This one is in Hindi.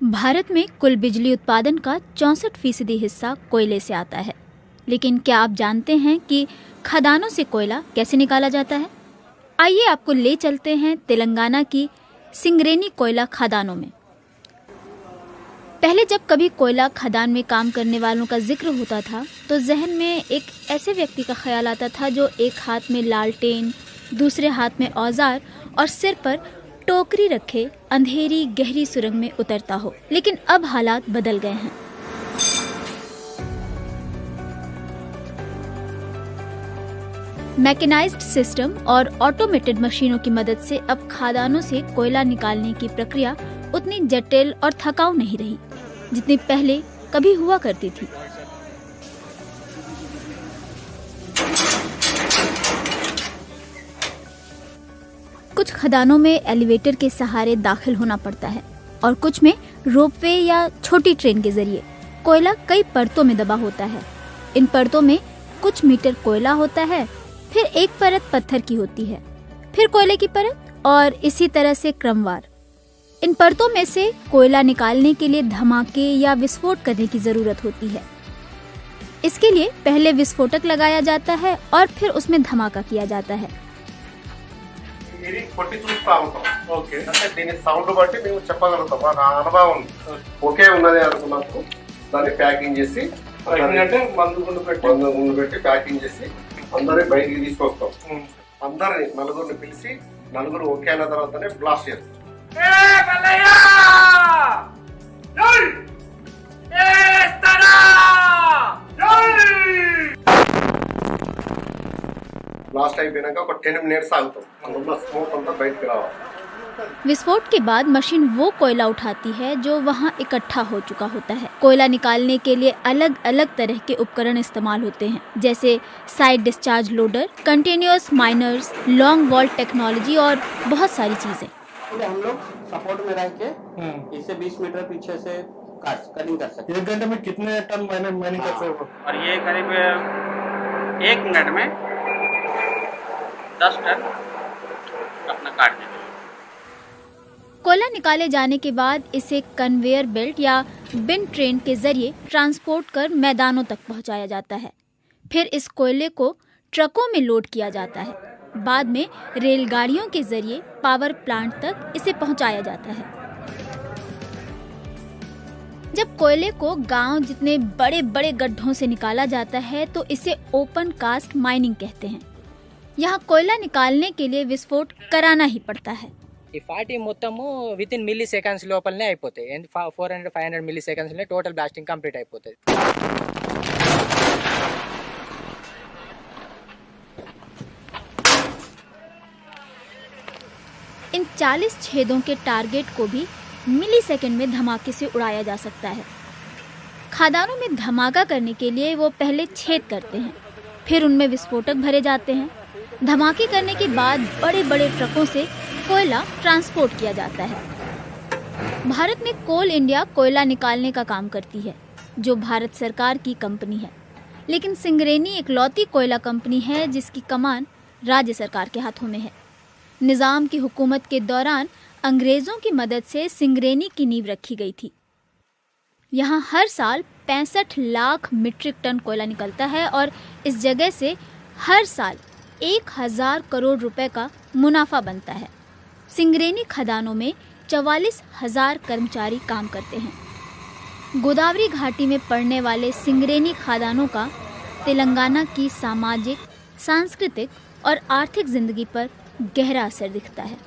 भारत में कुल बिजली उत्पादन का 64% हिस्सा कोयले से आता है। लेकिन क्या आप जानते हैं कि खदानों से कोयला कैसे निकाला जाता है? आइए आपको ले चलते हैं तेलंगाना की सिंगरेनी कोयला खदानों में। पहले जब कभी कोयला खदान में काम करने वालों का जिक्र होता था तो जहन में एक ऐसे व्यक्ति का ख्याल आता था जो एक हाथ में लालटेन, दूसरे हाथ में औजार और सिर पर टोकरी रखे अंधेरी गहरी सुरंग में उतरता हो। लेकिन अब हालात बदल गए हैं। मैकेनाइज्ड सिस्टम और ऑटोमेटेड मशीनों की मदद से अब खदानों से कोयला निकालने की प्रक्रिया उतनी जटिल और थकाऊ नहीं रही जितनी पहले कभी हुआ करती थी। कुछ खदानों में एलिवेटर के सहारे दाखिल होना पड़ता है और कुछ में रोपवे या छोटी ट्रेन के जरिए। कोयला कई परतों में दबा होता है। इन परतों में कुछ मीटर कोयला होता है, फिर एक परत पत्थर की होती है, फिर कोयले की परत और इसी तरह से क्रमवार। इन परतों में से कोयला निकालने के लिए धमाके या विस्फोट करने की जरूरत होती है। इसके लिए पहले विस्फोटक लगाया जाता है और फिर उसमें धमाका किया जाता है। ఇది కొట్టి చూస్తా ఉంటాం. ఓకే, అంటే దీని సౌండ్ బట్టి మేము చెప్పగలుగుతాం. ఆ అనుభవం ఓకే ఉన్నది అనుకున్నప్పుడు దాన్ని ప్యాకింగ్ చేసి అంటే మందు గుండు పెట్టి ప్యాకింగ్ చేసి అందరినీ బయటికి తీసుకొస్తాం. అందరిని నలుగురిని పిలిచి నలుగురు ఓకే అన్న తర్వాతనే బ్లాస్ట్ చేస్తాం. ब्लास्ट అయిపోయినాక ఒక 10 మినిట్స్ ఆగుతాం. అందులో స్మోక్ అంతా బయటికి రావాలి. विस्फोट के बाद मशीन वो कोयला उठाती है जो वहाँ इकट्ठा हो चुका होता है। कोयला निकालने के लिए अलग अलग तरह के उपकरण इस्तेमाल होते हैं, जैसे side discharge loader, continuous miners, long wall technology और बहुत सारी चीजें। हम लोग सपोर्ट में रह के इसे 20 मीटर पीछे से कटिंग कर सकते हैं। 1 घंटे में कितने टन माइनिंग कर सकते हो? और ये करीब 1 मिनट में 10 टन अपना काट देते हैं। कोयला निकाले जाने के बाद इसे कन्वेयर बेल्ट या बिन ट्रेन के जरिए ट्रांसपोर्ट कर मैदानों तक पहुंचाया जाता है। फिर इस कोयले को ट्रकों में लोड किया जाता है। बाद में रेलगाड़ियों के जरिए पावर प्लांट तक इसे पहुंचाया जाता है। जब कोयले को गांव जितने बड़े बड़े गड्ढों से निकाला जाता है तो इसे ओपन कास्ट माइनिंग कहते हैं। यहाँ कोयला निकालने के लिए विस्फोट कराना ही पड़ता है। ఈ 40 మొత్తము విత్ ఇన్ మిల్లీ సెకండ్స్ లోపలనే అయిపోతాయి. 400-500 మిల్లీ సెకండ్స్ లో టోటల్ బ్లాస్టింగ్ కంప్లీట్ అయిపోతుంది. इन 40 छेदों के टारगेट को भी मिली सेकंड में धमाके से उड़ाया जा सकता है। खदानों में धमाका करने के लिए वो पहले छेद करते हैं, फिर उनमें विस्फोटक भरे जाते हैं। धमाके करने के बाद बड़े बड़े ट्रकों से कोयला ट्रांसपोर्ट किया जाता है। भारत में कोल इंडिया कोयला निकालने का काम करती है, जो भारत सरकार की कंपनी है। लेकिन सिंगरेनी इकलौती कोयला कंपनी है जिसकी कमान राज्य सरकार के हाथों में है। निज़ाम की हुकूमत के दौरान अंग्रेज़ों की मदद से सिंगरेनी की नींव रखी गई थी। यहाँ हर साल 65 लाख मीट्रिक टन कोयला निकलता है और इस जगह से हर साल 1000 करोड़ रुपए का मुनाफा बनता है। सिंगरेनी खदानों में 44,000 कर्मचारी काम करते हैं। गोदावरी घाटी में पड़ने वाले सिंगरेनी खदानों का तेलंगाना की सामाजिक, सांस्कृतिक और आर्थिक जिंदगी पर गहरा असर दिखता है।